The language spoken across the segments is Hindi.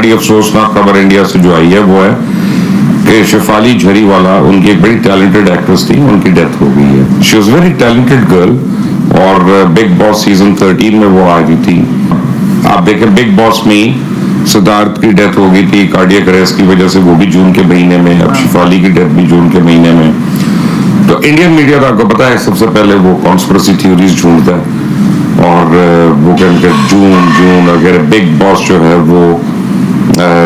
बड़ी अफसोसनाक खबर इंडिया से जो आई है वो है कि शेफाली झरीवाला, उनकी एक बड़ी टैलेंटेड एक्ट्रेस थी, उनकी डेथ हो गई है। She was very talented girl और बिग बॉस सीजन 13 में वो आ गई थी। आप देखें बिग बॉस में सिद्धार्थ की डेथ हो गई थी कार्डियक अरेस्ट की वजह से, वो भी जून के महीने में। अब शेफाली की डेथ भी जून के महीने में। तो इंडियन मीडिया तो आपको पता है सबसे पहले वो कॉन्स्पिरेसी थ्योरीज ढूंढता है और वो कहते हैं जून अगर बिग बॉस जो है वो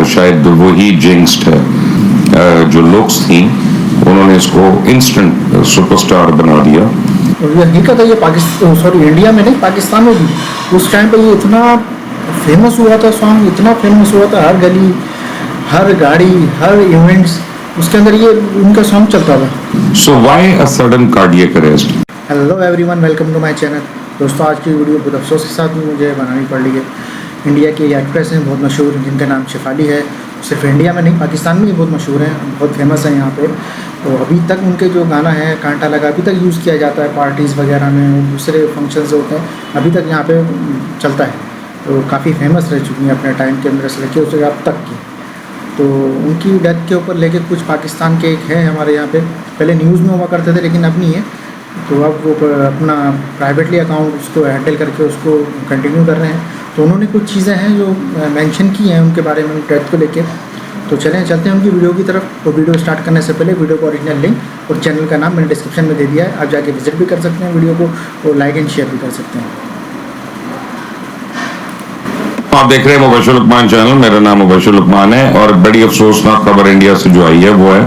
शायद वो ही जिंक्स्ड है। जो लुक्स थी उन्होंने इसको इंस्टेंट सुपरस्टार बना दिया। ये हकीकत है, ये पाकिस्तान सॉरी इंडिया में नहीं पाकिस्तान में भी उस टाइम पे ये इतना फेमस हुआ था सॉन्ग, इतना फेमस हुआ था, हर गली हर गाड़ी हर इवेंट्स उसके अंदर ये उनका सॉन्ग चलता था। So why a sudden cardiac arrest? Hello everyone, welcome to my channel. दोस्तों आज की वीडियो बहुत अफसोस के साथ मुझे बनानी पड़ रही है। इंडिया की एक्ट्रेस हैं बहुत मशहूर, जिनका नाम शेफाली है। सिर्फ इंडिया में नहीं पाकिस्तान में भी बहुत मशहूर हैं, बहुत फेमस हैं यहाँ पे। तो अभी तक उनके जो गाना है कांटा लगा अभी तक यूज़ किया जाता है पार्टीज़ वगैरह में, दूसरे फंक्शंस होते हैं, अभी तक यहाँ पे चलता है। तो काफ़ी फेमस रह चुकी हैं अपने टाइम के अंदर से लेके उसे अब तक की। तो उनकी डेथ के ऊपर लेके कुछ पाकिस्तान के एक है हमारे यहाँ पे, पहले न्यूज़ में हुआ करते थे लेकिन अब नहीं है। तो अब वो अपना प्राइवेटली अकाउंट उसको हैंडल करके उसको कंटिन्यू कर रहे हैं। तो उन्होंने कुछ चीज़ें हैं जो मेंशन की हैं उनके बारे में, डेथ को लेके। तो चलें चलते हैं उनकी वीडियो की तरफ। तो वीडियो स्टार्ट करने से पहले वीडियो को ओरिजिनल लिंक और चैनल का नाम मैंने डिस्क्रिप्शन में दे दिया है, आप जाके विजिट भी कर सकते हैं वीडियो को और लाइक एंड शेयर भी कर सकते हैं। आप देख रहे हैं मुबशर लुकमान चैनल, मेरा नाम मुबशर लुकमान है। और बड़ी अफसोसनाक खबर इंडिया से जो आई है वो है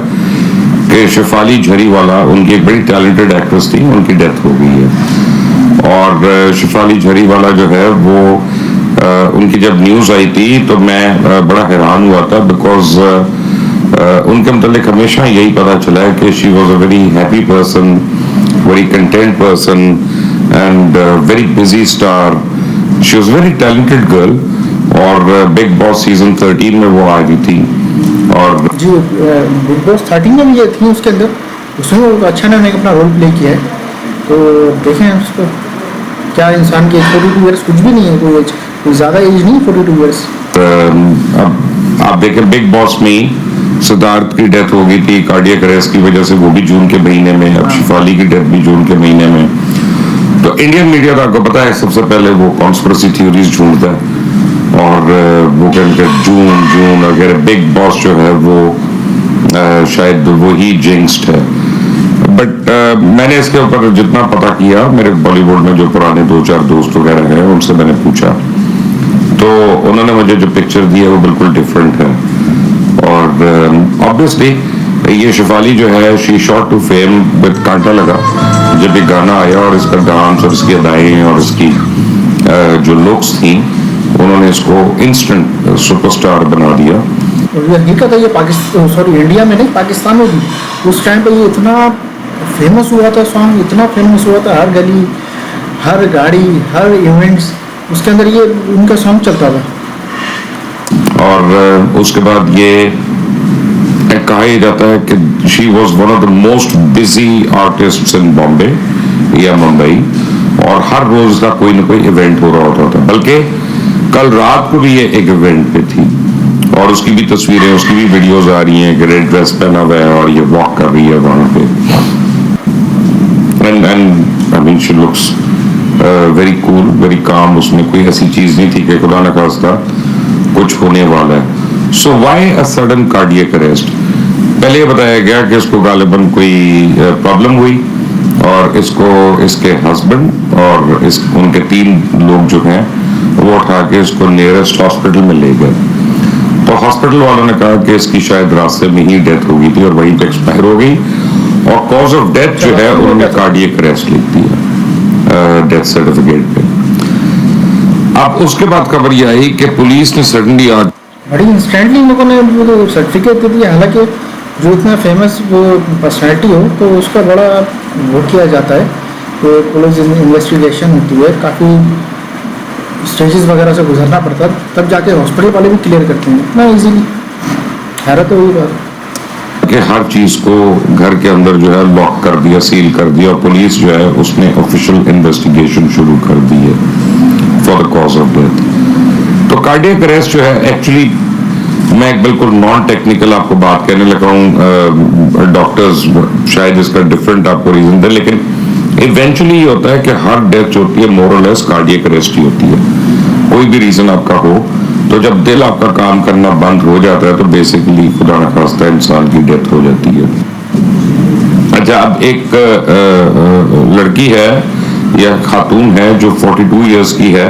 कि शेफाली झरीवाला, उनकी एक बड़ी टैलेंटेड एक्ट्रेस थी, उनकी डेथ हो गई है। और शेफाली झरीवाला जो है वो उनकी जब न्यूज़ आई थी तो मैं बड़ा हैरान हुआ था, बिकॉज उनके मतलब हमेशा यही पता चला है कि she was a very happy person, very content person and very busy star. She was very talented girl और बिग बॉस सीजन 13 में वो आ गई थी। और जी बिग बॉस 13 में भी ये थी उसके अंदर, उसमें वो अच्छा ने अपना रोल प्ले किया है। तो देखें उसको, क्या इंसान की 42 ईयर्स कुछ भी नहीं है, कोई एज, कोई ज़्यादा एज नहीं 42 ईयर्स। अब आप देखें बिग बॉस में सिद्धार्थ की डेथ हो गई थी कार्डियक अरेस्ट की वजह से, वो भी जून के महीने में। अब शेफाली की डेथ भी जून के महीने में। तो इंडियन मीडिया तो आपको पता है सबसे पहले वो कॉन्स्पिरेसी थ्योरीज ढूंढता है और वो कहते हैं जून अगर बिग बॉस जो है वो शायद वो ही जिंक्स्ड है। बट मैंने इसके ऊपर जितना पता किया, मेरे बॉलीवुड में जो पुराने 2-4 दोस्त वगैरह हैं उनसे मैंने पूछा, तो उन्होंने मुझे जो पिक्चर दी है वो बिल्कुल डिफरेंट है। और ऑब्वियसली ये शेफाली जो है she shot to fame with Kaanta Laga. जब ये गाना आया और इसका डांस और इसकी अदाएं और इसकी जो लुक्स थी उन्होंने इसको इंस्टेंट सुपरस्टार बना दिया। और ये हकीकत है, ये पाकिस्तान सॉरी इंडिया में नहीं पाकिस्तान में भी उस टाइम पे ये इतना फेमस हुआ था सॉन्ग, इतना फेमस हुआ था, हर गली हर गाड़ी हर इवेंट्स उसके अंदर ये उनका सॉन्ग चलता था। और उसके बाद ये कहा जाता है कि she was one of the most busy artist in Bombay या मुंबई, और हर रोज का कोई ना कोई इवेंट हो रहा होता था। बल्कि कल रात को भी ये एक इवेंट पे थी और उसकी भी तस्वीरें, उसकी भी वीडियोस आ रही हैं कि रेड ड्रेस पहना हुआ है और ये वॉक कर रही है वहां पे। And I mean she looks very cool, very calm. उसमें कोई ऐसी चीज नहीं थी कि खुदा न खास्ता कुछ होने वाला है। सो why a sudden cardiac arrest? पहले ये बताया गया कि इसको गालिबन कोई प्रॉब्लम हुई और इसको इसके हस्बैंड और उनके 3 लोग जो हैं वो उठा के इसको नियरेस्ट हॉस्पिटल में ले गए। तो हॉस्पिटल वालों ने कहा कि इसकी शायद रास्ते में ही डेथ हो गई थी और वहीं पे एक्सपायर हो गई, और कॉज ऑफ डेथ जो है उन्होंने कार्डियक अरेस्ट लिख दिया डेथ सर्टिफिकेट पे। अब उसके बाद खबर ये आई कि पुलिस ने सडनली आज बड़ी इंस्टेंटली इन लोगों ने वो सर्टिफिकेट दे दिया। हालांकि जो इतना फेमस वो पर्सनैलिटी हो तो उसका बड़ा वो किया जाता है कि पुलिस इन्वेस्टिगेशन होती है, काफ़ी स्टेजेस वगैरह से गुजरना पड़ता है, तब जाके हॉस्पिटल वाले भी क्लियर करते हैं इतना ईजीली। हैरत हुई बात कि हर चीज को घर के अंदर जो है लॉक कर दिया, सील कर दिया, और पुलिस जो है उसने ऑफिशियल इन्वेस्टिगेशन शुरू कर दी है for the cause of death. तो कार्डियक अरेस्ट जो है एक्चुअली मैं एक बिल्कुल नॉन टेक्निकल आपको बात कहने लगा हूँ, डॉक्टर्स शायद इसका डिफरेंट आपको रीजन दे, लेकिन इवेंचुअली ये होता है कि हर डेथ होती है मोर और लेस कार्डियक अरेस्ट ही होती है। कोई भी रीजन आपका हो, तो जब दिल आपका काम करना बंद हो जाता है तो बेसिकली खुदा न खास्ता इंसान की डेथ हो जाती है। अच्छा, अब एक लड़की है या खातून है जो 42 इयर्स की है,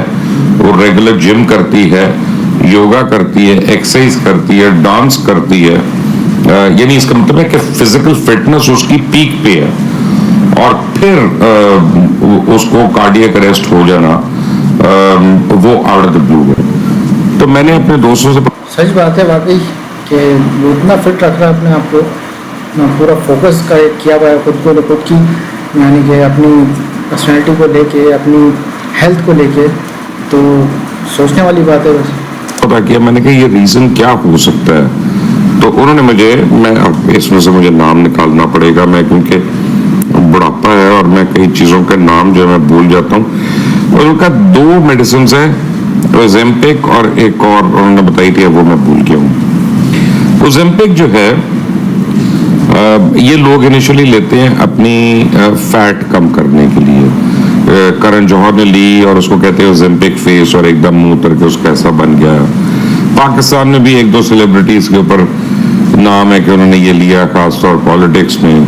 वो रेगुलर जिम करती है, योगा करती है, एक्सरसाइज करती है, डांस करती है, यानी इसका मतलब है कि फिजिकल फिटनेस उसकी पीक पे है, और फिर उसको कार्डियक अरेस्ट हो जाना वो आउट ऑफ द ब्लू है। तो मैंने अपने दोस्तों से, सच बात है वाकई कि वो इतना फिट रख रहा है अपने आप को, पूरा फोकस किया हुआ है खुद को, तो खुद की यानी कि अपनी पर्सनैलिटी को लेके, अपनी हेल्थ को लेके, तो सोचने वाली बात है। वैसे पता किया मैंने कि ये रीजन क्या हो सकता है, तो उन्होंने मुझे, मैं अब इसमें से मुझे नाम निकालना पड़ेगा, मैं क्योंकि बुढ़ापा है और मैं कई चीज़ों के नाम जो मैं भूल जाता हूँ। और उनका 2 मेडिसिन है, ओजेम्पिक और एक और उन्होंने बताई थी, वो मैं भूल गया हूँ। ओजेम्पिक जो है ये लोग इनिशियली लेते हैं अपनी फैट कम करने के लिए। करण जौहर ने ली और उसको कहते हैं ओजेम्पिक फेस, और एकदम मुंह उतर के उसका ऐसा बन गया। पाकिस्तान में भी 1-2 सेलिब्रिटीज के ऊपर नाम है कि उन्होंने ये लिया, खासतौर पॉलिटिक्स में।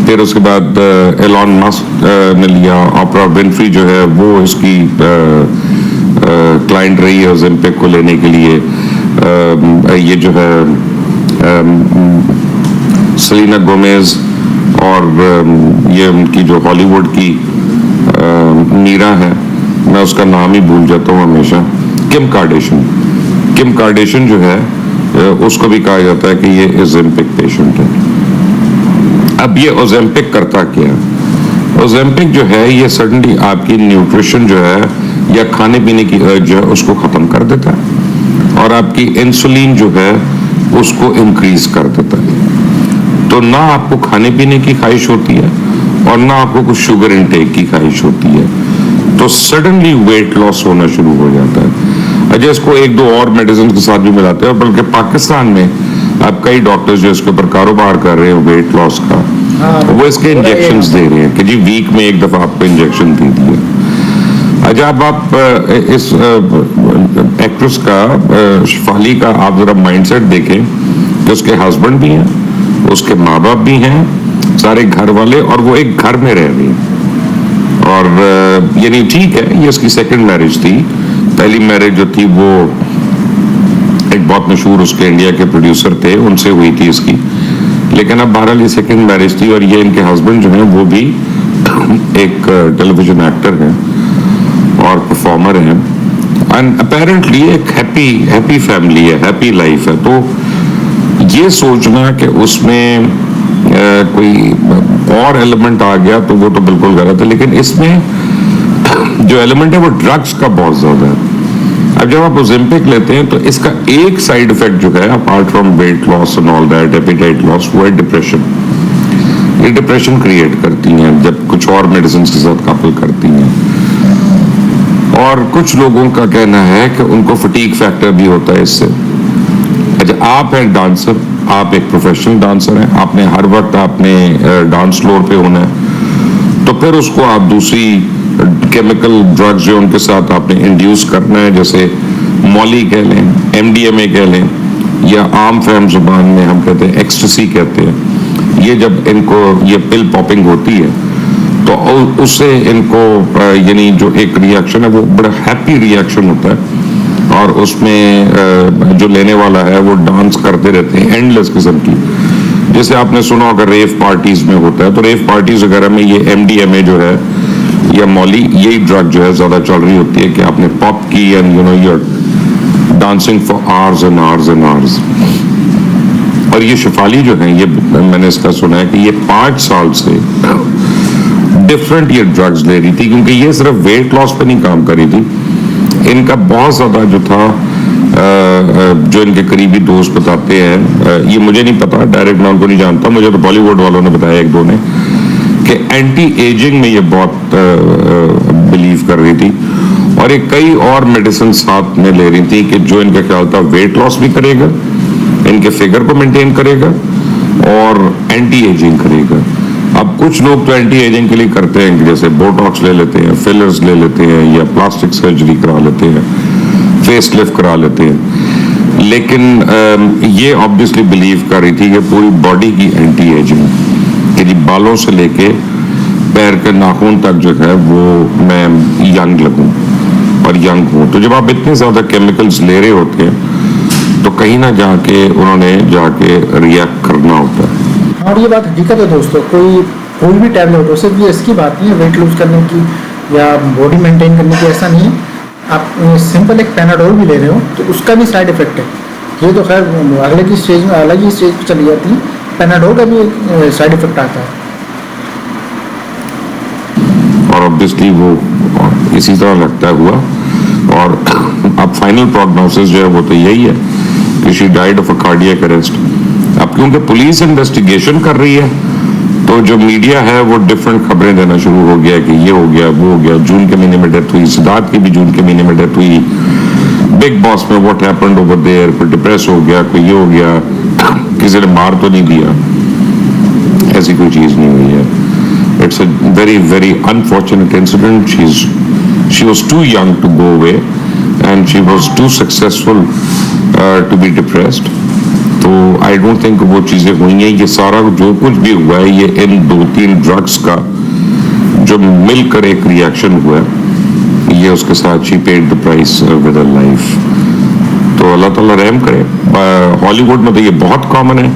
फिर उसके बाद एलॉन मस्क ने लिया, ऑपरा विनफ्री जो है वो इसकी क्लाइंट रही है ओजेम्पिक को लेने के लिए। ये जो है सेलिना गोमेज, और ये उनकी जो हॉलीवुड की मीरा है, मैं उसका नाम ही भूल जाता हूँ हमेशा, किम कार्डेशियन जो है उसको भी कहा जाता है कि ये ओजेम्पिक पेशेंट है। अब ये ओजेम्पिक करता क्या है? ओजेम्पिक जो है ये सडनली आपकी न्यूट्रिशन जो है या खाने पीने की अर्ज जो है उसको खत्म कर देता है, और आपकी इंसुलिन जो है उसको इंक्रीज कर देता है। तो ना आपको खाने पीने की ख्वाहिश होती है और ना आपको कुछ शुगर इनटेक की ख्वाहिश होती है, तो सडनली वेट लॉस होना शुरू हो जाता है। अच्छा, इसको 1-2 और मेडिसिन के साथ भी मिलाते हैं, बल्कि पाकिस्तान में अब कई डॉक्टर्स जो इसके ऊपर कारोबार कर रहे हैं वेट लॉस का, वो इसके इंजेक्शंस दे रहे हैं कि जी वीक में 1 दफा आपको इंजेक्शन दे दिए। अच्छा, अब आप इस एक्ट्रेस का, शेफाली का, आप जरा माइंडसेट देखें कि उसके हस्बैंड भी हैं, उसके माँ बाप भी हैं, सारे घर वाले, और वो एक घर में रह रही है। और यानी ठीक है, ये इसकी सेकंड मैरिज थी। पहली मैरिज जो थी वो एक बहुत मशहूर उसके इंडिया के प्रोड्यूसर थे, उनसे हुई थी इसकी, लेकिन अब बहरहाल ये सेकंड मैरिज थी। और ये इनके हस्बैंड जो हैं वो भी एक टेलीविजन एक्टर हैं और परफॉर्मर हैं, एंड अपेरेंटली एक हैप्पी फैमिली है, हैप्पी लाइफ है। तो ये सोचना कि उसमें कोई और एलिमेंट आ गया तो वो तो बिल्कुल गलत है, लेकिन इसमें जो एलिमेंट है वो ड्रग्स का बहुत ज्यादा है। अब जब आप ओजेम्पिक लेते हैं तो इसका एक साइड इफेक्ट जो है, apart from weight loss and all that, apatite loss, वो है डिप्रेशन। ये डिप्रेशन क्रिएट करती हैं जब कुछ और मेडिसिन के साथ कपल करती हैं। और कुछ लोगों का कहना है कि उनको फटीग फैक्टर भी होता है इससे। अच्छा, आप हैं डांसर, आप एक प्रोफेशनल डांसर हैं, आपने हर वक्त आपने डांस फ्लोर पे होना है, तो फिर उसको आप दूसरी केमिकल ड्रग्स जो उनके साथ आपने इंड्यूस करना है, जैसे मॉली कह लें, MDMA कह लें, या आम फहम जुबान में हम कहते हैं एक्सटेसी कहते हैं। ये जब इनको ये पिल पॉपिंग होती है तो उससे इनको यानी जो एक रिएक्शन है वो बड़ा हैप्पी रिएक्शन होता है, और उसमें जो लेने वाला है वो डांस करते रहते हैं एंडलेस किस्म की। जैसे आपने सुना होगा रेव पार्टीज में होता है, तो रेव पार्टीज वगैरह में ये MDMA जो है या मॉली, यही ड्रग जो है ज्यादा चल रही होती है कि आपने पॉप की and you know you're dancing for hours and hours and hours. और ये शेफाली जो है, ये मैंने इसका सुना है कि ये 5 साल से डिफरेंट ये ड्रग्स ले रही थी, क्योंकि ये सिर्फ वेट लॉस पे नहीं काम कर रही थी। इनका बहुत ज्यादा जो था, जो इनके करीबी दोस्त बताते हैं, ये मुझे नहीं पता, डायरेक्ट मैं उनको नहीं जानता, मुझे तो बॉलीवुड वालों ने बताया 1-2 ने, कि एंटी एजिंग में ये बहुत बिलीव कर रही थी। और ये कई और मेडिसिन साथ में ले रही थी कि जो इनका ख्याल था वेट लॉस भी करेगा, इनके फिगर को मेंटेन करेगा और एंटी एजिंग करेगा। अब कुछ लोग तो एंटी एजिंग के लिए करते हैं, जैसे बोटॉक्स ले लेते हैं, फिलर्स ले लेते हैं, या प्लास्टिक सर्जरी करा लेते हैं, फेस लिफ्ट करा लेते हैं। लेकिन ये ऑब्वियसली बिलीव कर रही थी कि पूरी बॉडी की एंटी एजिंग, कि बालों से लेके पैर के नाखून तक जो है वो मैं यंग लगूं और यंग हूं। तो जब आप इतने ज्यादा केमिकल्स ले रहे होते हैं तो कहीं ना जाके उन्होंने जाके रिएक्ट करना होता है। और ये बात हकीकत है दोस्तों, कोई भी टैबलेट हो, सिर्फ ये इसकी बात नहीं है वेट लूज करने की या बॉडी मेंटेन करने की, ऐसा नहीं है। आप सिंपल एक पैनाडोल भी ले रहे हो तो उसका भी साइड इफेक्ट है। ये तो खैर अलग ही स्टेज पर चली जाती है, पैनाडोल का भी एक साइड इफेक्ट आता है। और ऑब्वियसली वो इसी तरह लगता हुआ, और अब फाइनल प्रोग्नोसिस जो है वो तो यही है कि she died of a cardiac arrest. अब क्योंकि पुलिस इन्वेस्टिगेशन कर रही है तो जो मीडिया है वो डिफरेंट खबरें देना शुरू हो गया कि ये हो गया, वो हो गया। जून के महीने में डेथ हुई, सिद्धार्थ की भी जून के महीने में डेथ हुई। बिग बॉस में व्हाट हैपेंड ओवर देयर, कोई डिप्रेस हो गया, कोई ये हो गया, किसी ने मार तो नहीं दिया, ऐसी कोई चीज नहीं हुई है। It's a very, very unfortunate incident. She was too young to go away, and she was too successful to be depressed. तो I don't think वो चीजें हुई हैं। ये सारा जो कुछ भी हुआ है ये इन 2-3 ड्रग्स का जो मिलकर एक रिएक्शन हुआ है, ये उसके साथ she paid the price with her life। तो अल्लाह ताला रहम करे। हॉलीवुड में तो ये बहुत कॉमन है,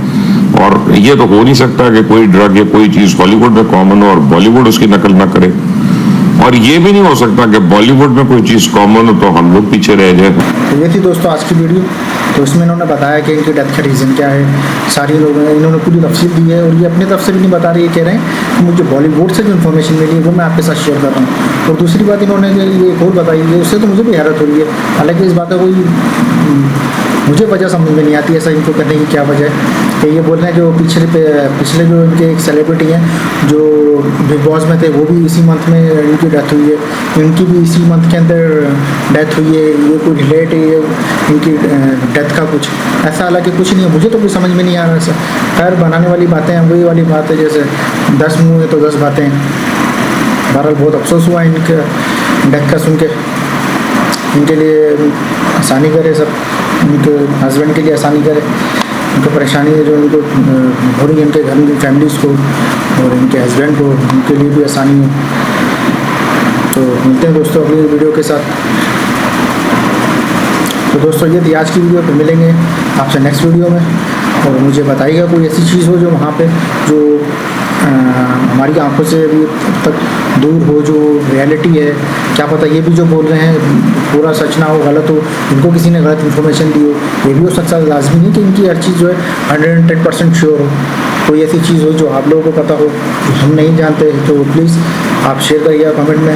और ये तो हो नहीं सकता कि कोई ड्रग या कोई चीज हॉलीवुड में कॉमन हो और बॉलीवुड उसकी नकल ना करे, और ये भी नहीं हो सकता कि बॉलीवुड में कोई चीज कॉमन हो तो हम लोग पीछे रह जाए। तो ये थी दोस्तों आज की वीडियो। तो इसमें इन्होंने बताया कि इनकी डेथ का रीज़न क्या है, सारी लोगों ने इन्होंने पूरी तफसील दी है, और ये अपनी तरफ से भी नहीं बता रही है, कह रहे हैं कि मुझे बॉलीवुड से जो इन्फॉर्मेशन मिली है वो मैं आपके साथ शेयर कर रहा हूँ। और दूसरी बात इन्होंने ये एक और बताई है, उससे तो मुझे भी हैरत हो रही है। हालांकि इस बात का कोई मुझे वजह समझ में नहीं आती ऐसा इनको करने की क्या वजह है। कि ये बोल रहे हैं जो पिछले जो इनके एक सेलिब्रिटी हैं जो बिग बॉस में थे वो भी इसी मंथ में इनकी डेथ हुई है, इनकी भी इसी मंथ के अंदर डेथ हुई है। ये कोई रिलेट है इनकी डेथ का कुछ ऐसा, हालांकि कुछ नहीं है, मुझे तो कुछ समझ में नहीं आ रहा ऐसा। खैर बनाने वाली बातें हैं, वही वाली बात है जैसे 10 मुँह है तो 10 बातें हैं। बहरहाल बहुत अफसोस हुआ इनके डेथ का सुन के। इनके लिए आसानी करे सब, इनके हस्बैंड के लिए आसानी करे, उनको परेशानी है जो इनको हो रही है इनके घर की फैमिलीज़ को और इनके हस्बैंड को, उनके लिए भी आसानी है। तो मिलते हैं दोस्तों अगली वीडियो के साथ। तो दोस्तों ये थी आज की वीडियो, फिर मिलेंगे आपसे नेक्स्ट वीडियो में। और मुझे बताइएगा कोई ऐसी चीज़ हो जो वहाँ पे जो हमारी आंखों से अभी तक दूर हो, जो रियलिटी है, क्या पता ये भी जो बोल रहे हैं पूरा सच ना हो, गलत हो, इनको किसी ने गलत इन्फॉर्मेशन दी हो, ये भी हो सकता है। लाजमी नहीं कि इनकी हर चीज़ जो है 110% श्योर हो। कोई ऐसी चीज़ हो जो आप लोगों को पता हो जो हम नहीं जानते, तो प्लीज़ आप शेयर करिएगा कमेंट में।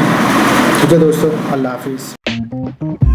ठीक है दोस्तों, अल्लाह हाफिज़।